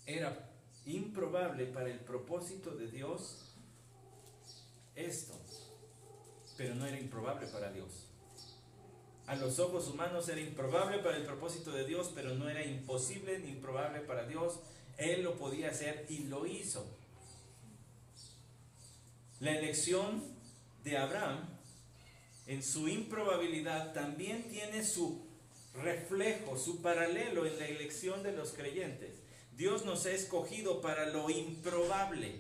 Era improbable para el propósito de Dios esto, pero no era improbable para Dios. A los ojos humanos era improbable para el propósito de Dios, pero no era imposible ni improbable para Dios. Él lo podía hacer y lo hizo. La elección de Abraham, en su improbabilidad, también tiene su reflejo, su paralelo en la elección de los creyentes. Dios nos ha escogido para lo improbable.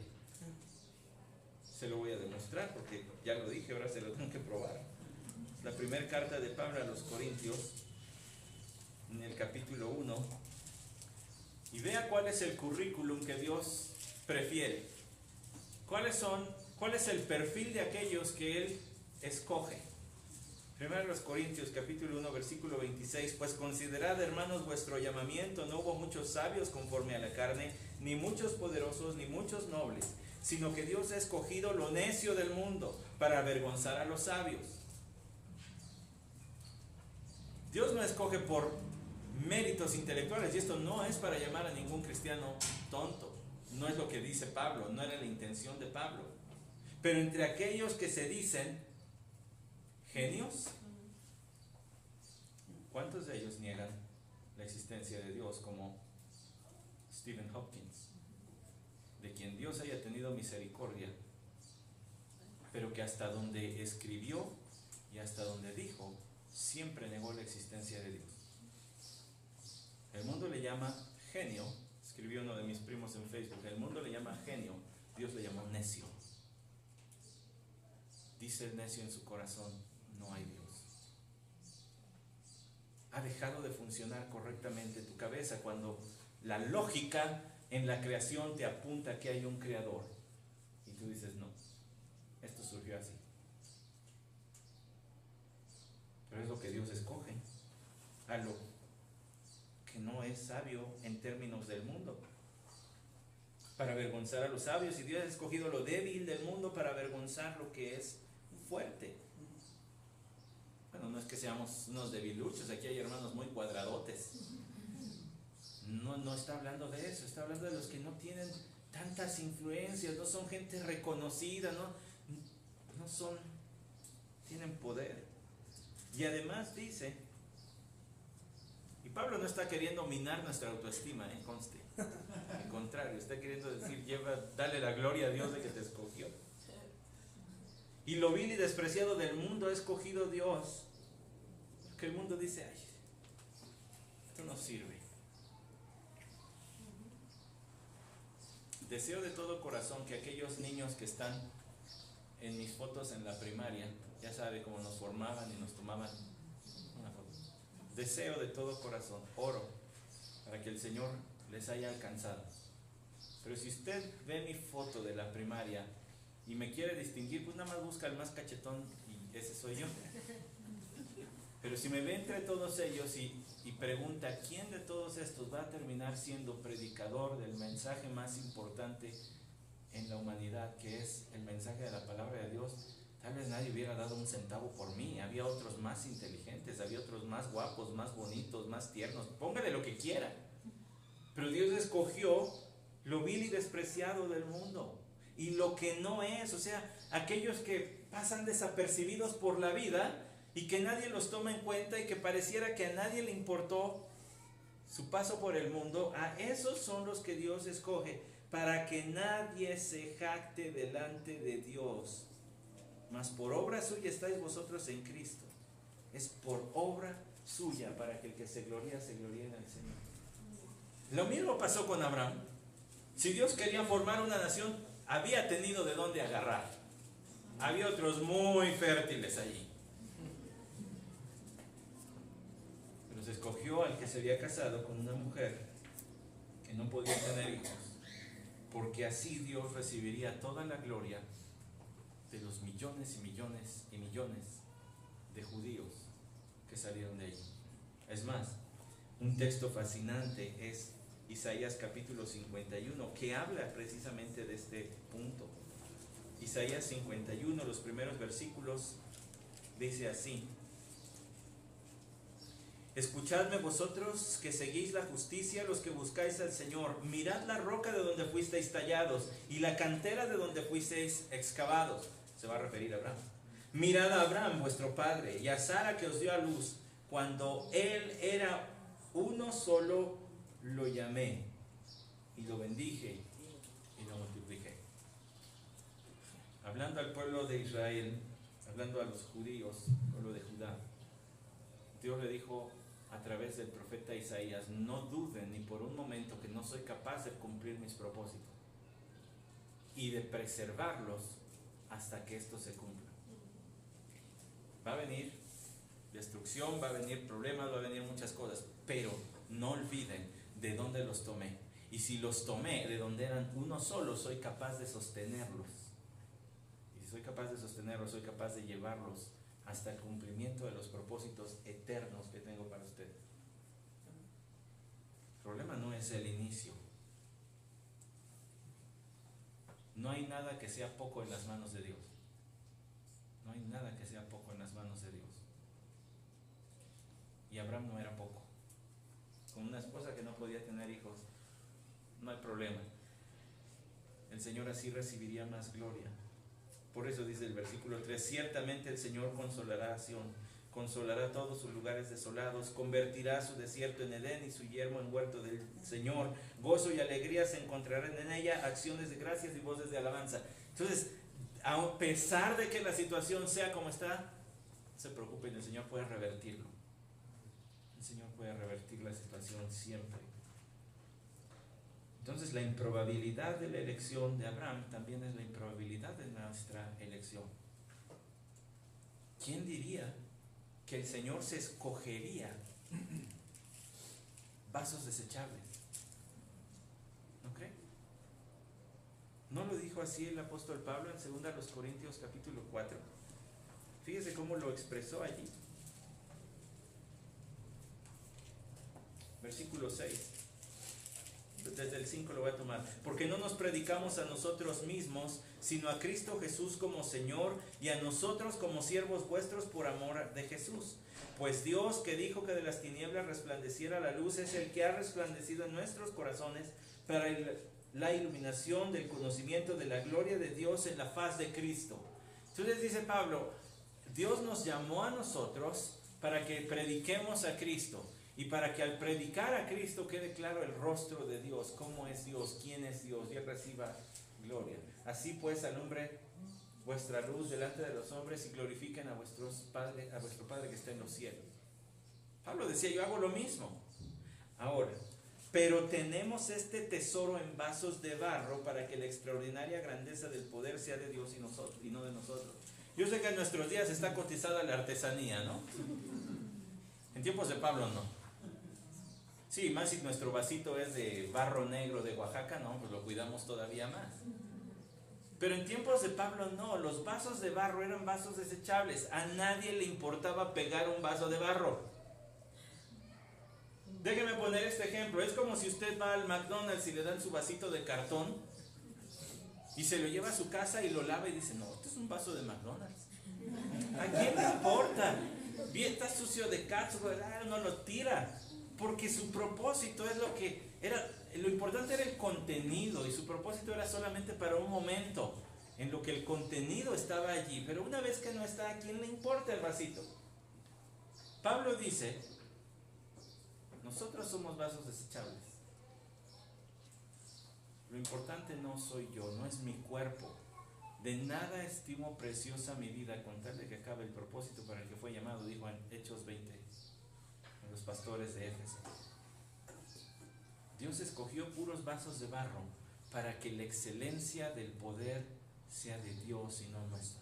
Se lo voy a demostrar porque ya lo dije, ahora se lo tengo que probar. La primera carta de Pablo a los Corintios, en el capítulo 1, y vea cuál es el currículum que Dios prefiere. ¿Cuál es el perfil de aquellos que Él escoge? Primero los Corintios, capítulo 1, versículo 26. Pues considerad, hermanos, vuestro llamamiento. No hubo muchos sabios conforme a la carne, ni muchos poderosos, ni muchos nobles, sino que Dios ha escogido lo necio del mundo para avergonzar a los sabios. Dios no escoge por méritos intelectuales, y esto no es para llamar a ningún cristiano tonto. No es lo que dice Pablo, no era la intención de Pablo. Pero entre aquellos que se dicen genios, ¿cuántos de ellos niegan la existencia de Dios? Como Stephen Hopkins, de quien Dios haya tenido misericordia, pero que hasta donde escribió y hasta donde dijo, siempre negó la existencia de Dios. El mundo le llama genio, escribió uno de mis primos en Facebook, el mundo le llama genio, Dios le llamó necio. Dice el necio en su corazón, no hay Dios. Ha dejado de funcionar correctamente tu cabeza cuando la lógica en la creación te apunta a que hay un creador. Y tú dices, no, esto surgió así. Pero es lo que Dios escoge, a lo que no es sabio en términos del mundo, para avergonzar a los sabios. Y Dios ha escogido lo débil del mundo para avergonzar lo que es fuerte. Bueno, no es que seamos unos debiluchos, aquí hay hermanos muy cuadradotes. No está hablando de eso, está hablando de los que no tienen tantas influencias, no son gente reconocida, tienen poder. Y además dice, y Pablo no está queriendo minar nuestra autoestima, conste. Al contrario, está queriendo decir, dale la gloria a Dios de que te escogió. Y lo vil y despreciado del mundo ha escogido Dios. Que el mundo dice, ay, esto no sirve. Deseo de todo corazón que aquellos niños que están en mis fotos en la primaria, ya sabe cómo nos formaban y nos tomaban una foto. Deseo de todo corazón, oro, para que el Señor les haya alcanzado. Pero si usted ve mi foto de la primaria y me quiere distinguir, pues nada más busca el más cachetón y ese soy yo. Pero si me ve entre todos ellos y pregunta, ¿quién de todos estos va a terminar siendo predicador del mensaje más importante en la humanidad, que es el mensaje de la palabra de Dios? Tal vez nadie hubiera dado un centavo por mí. Había otros más inteligentes, había otros más guapos, más bonitos, más tiernos. Póngale lo que quiera. Pero Dios escogió lo vil y despreciado del mundo. Y lo que no es, o sea, aquellos que pasan desapercibidos por la vida y que nadie los toma en cuenta y que pareciera que a nadie le importó su paso por el mundo, a esos son los que Dios escoge, para que nadie se jacte delante de Dios. Mas por obra suya estáis vosotros en Cristo. Es por obra suya, para que el que se gloría en el Señor. Lo mismo pasó con Abraham. Si Dios quería formar una nación, había tenido de dónde agarrar. Había otros muy fértiles allí. Pero se escogió al que se había casado con una mujer que no podía tener hijos, porque así Dios recibiría toda la gloria de los millones y millones y millones de judíos que salieron de allí. Es más, un texto fascinante es Isaías capítulo 51, que habla precisamente de este punto. Isaías 51, los primeros versículos, dice así: escuchadme vosotros que seguís la justicia, los que buscáis al Señor. Mirad la roca de donde fuisteis tallados y la cantera de donde fuisteis excavados. Se va a referir a Abraham. Mirad a Abraham, vuestro padre, y a Sara, que os dio a luz. Cuando él era uno solo, lo llamé y lo bendije y lo multipliqué. Hablando al pueblo de Israel, hablando a los judíos, pueblo de Judá, Dios le dijo: a través del profeta Isaías: no duden ni por un momento que no soy capaz de cumplir mis propósitos y de preservarlos hasta que esto se cumpla. Va a venir destrucción, va a venir problemas, va a venir muchas cosas, pero no olviden de dónde los tomé. Y si los tomé de donde eran uno solo, soy capaz de sostenerlos. Y si soy capaz de sostenerlos, soy capaz de llevarlos hasta el cumplimiento de los propósitos eternos que tengo para ustedes. El problema no es el inicio. No hay nada que sea poco en las manos de Dios. No hay nada que sea poco en las manos de Dios. Y Abraham no era poco. Con una esposa que no podía tener hijos, no hay problema. El Señor así recibiría más gloria. Por eso dice el versículo 3: ciertamente el Señor consolará a Sión, consolará todos sus lugares desolados, convertirá su desierto en Edén y su yermo en huerto del Señor. Gozo y alegría se encontrarán en ella, acciones de gracias y voces de alabanza. Entonces, a pesar de que la situación sea como está, no se preocupen, el Señor puede revertirlo. El Señor puede revertir la situación siempre. Entonces, la improbabilidad de la elección de Abraham también es la improbabilidad de nuestra elección. ¿Quién diría que el Señor se escogería vasos desechables? ¿No cree? ¿No lo dijo así el apóstol Pablo en 2 Corintios capítulo 4? Fíjese cómo lo expresó allí. Versículo 6. Desde el 5 lo voy a tomar. Porque no nos predicamos a nosotros mismos, sino a Cristo Jesús como Señor, y a nosotros como siervos vuestros por amor de Jesús. Pues Dios, que dijo que de las tinieblas resplandeciera la luz, es el que ha resplandecido en nuestros corazones para la iluminación del conocimiento de la gloria de Dios en la faz de Cristo. Entonces dice Pablo, Dios nos llamó a nosotros para que prediquemos a Cristo. Y para que al predicar a Cristo quede claro el rostro de Dios, cómo es Dios, quién es Dios, y Él reciba gloria. Así pues, alumbre vuestra luz delante de los hombres y glorifiquen a vuestro Padre que está en los cielos. Pablo decía, yo hago lo mismo. Ahora, pero tenemos este tesoro en vasos de barro para que la extraordinaria grandeza del poder sea de Dios y no de nosotros. Yo sé que en nuestros días está cotizada la artesanía, ¿no? En tiempos de Pablo no. Sí, más si nuestro vasito es de barro negro de Oaxaca, no, pues lo cuidamos todavía más. Pero en tiempos de Pablo no, los vasos de barro eran vasos desechables. A nadie le importaba pegar un vaso de barro. Déjeme poner este ejemplo. Es como si usted va al McDonald's y le dan su vasito de cartón y se lo lleva a su casa y lo lava y dice, no, este es un vaso de McDonald's. ¿A quién le importa? Bien, está sucio de catsup, no lo tira. Porque su propósito es lo que era, lo importante era el contenido, y su propósito era solamente para un momento, en lo que el contenido estaba allí. Pero una vez que no está, ¿a quién le importa el vasito? Pablo dice, nosotros somos vasos desechables. Lo importante no soy yo, no es mi cuerpo. De nada estimo preciosa mi vida con tal de que acabe el propósito para el que fue llamado, dijo en Hechos 20. Los pastores de Éfeso. Dios escogió puros vasos de barro para que la excelencia del poder sea de Dios y no nuestra.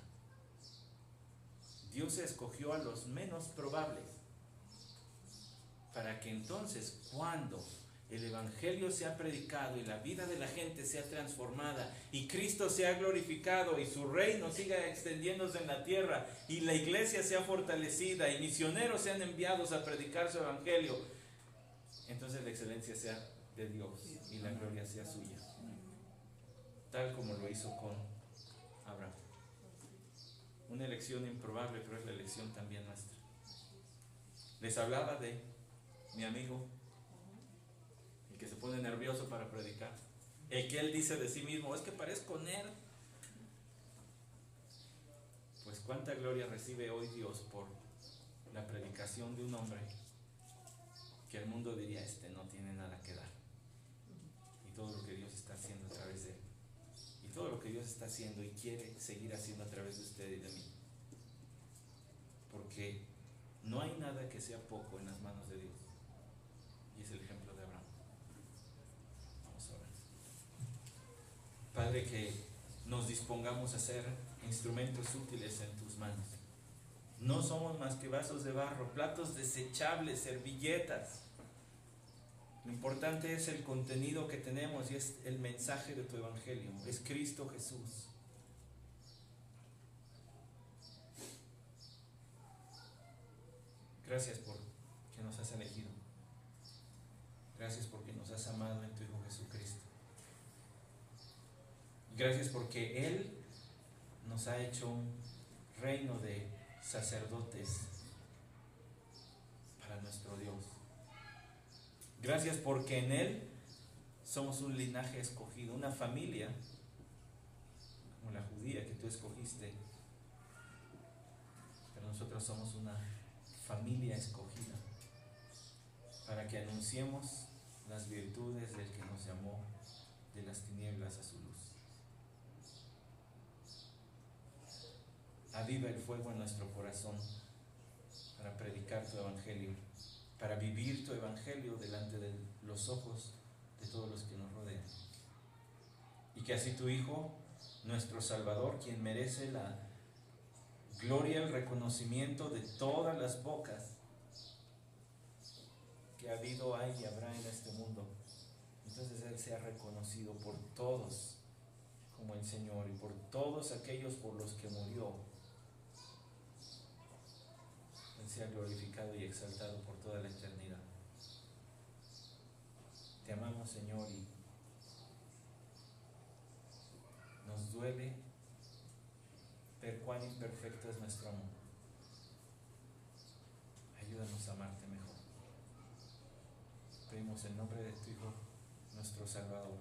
Dios escogió a los menos probables para que entonces, cuando el evangelio sea predicado y la vida de la gente sea transformada y Cristo sea glorificado y su reino siga extendiéndose en la tierra y la iglesia sea fortalecida y misioneros sean enviados a predicar su evangelio, entonces la excelencia sea de Dios y la gloria sea suya, tal como lo hizo con Abraham. Una elección improbable, pero es la elección también nuestra. Les hablaba de mi amigo, que se pone nervioso para predicar, el que él dice de sí mismo, es que parezco nerd. Pues cuánta gloria recibe hoy Dios por la predicación de un hombre que el mundo diría, este no tiene nada que dar, y todo lo que Dios está haciendo a través de él, y todo lo que Dios está haciendo y quiere seguir haciendo a través de usted y de mí, porque No hay nada que sea poco en las manos de Dios. Y es el ejemplo de Abraham. Vamos a orar. Padre, que nos dispongamos a ser instrumentos útiles en tus manos. No somos más que vasos de barro, platos desechables, servilletas. Lo importante es el contenido que tenemos y es el mensaje de tu evangelio. Es Cristo Jesús. Gracias por que nos has elegido. Gracias porque nos has amado en tu Hijo Jesucristo. Gracias porque Él nos ha hecho un reino de sacerdotes para nuestro Dios. Gracias porque en Él somos un linaje escogido, una familia como la judía que tú escogiste. Pero nosotros somos una familia escogida para que anunciemos las virtudes del que nos llamó de las tinieblas a su luz. Aviva el fuego en nuestro corazón para predicar tu evangelio, para vivir tu evangelio delante de los ojos de todos los que nos rodean. Y que así tu Hijo, nuestro Salvador, quien merece la gloria, el reconocimiento de todas las bocas que ha habido, hay y habrá en este mundo, entonces Él sea reconocido por todos como el Señor y por todos aquellos por los que murió. Él sea glorificado y exaltado por toda la eternidad. Te amamos, Señor, y nos duele ver cuán imperfecto es nuestro amor. Ayúdanos a amarte mejor. Pedimos en nombre de tu Hijo, nuestro Salvador.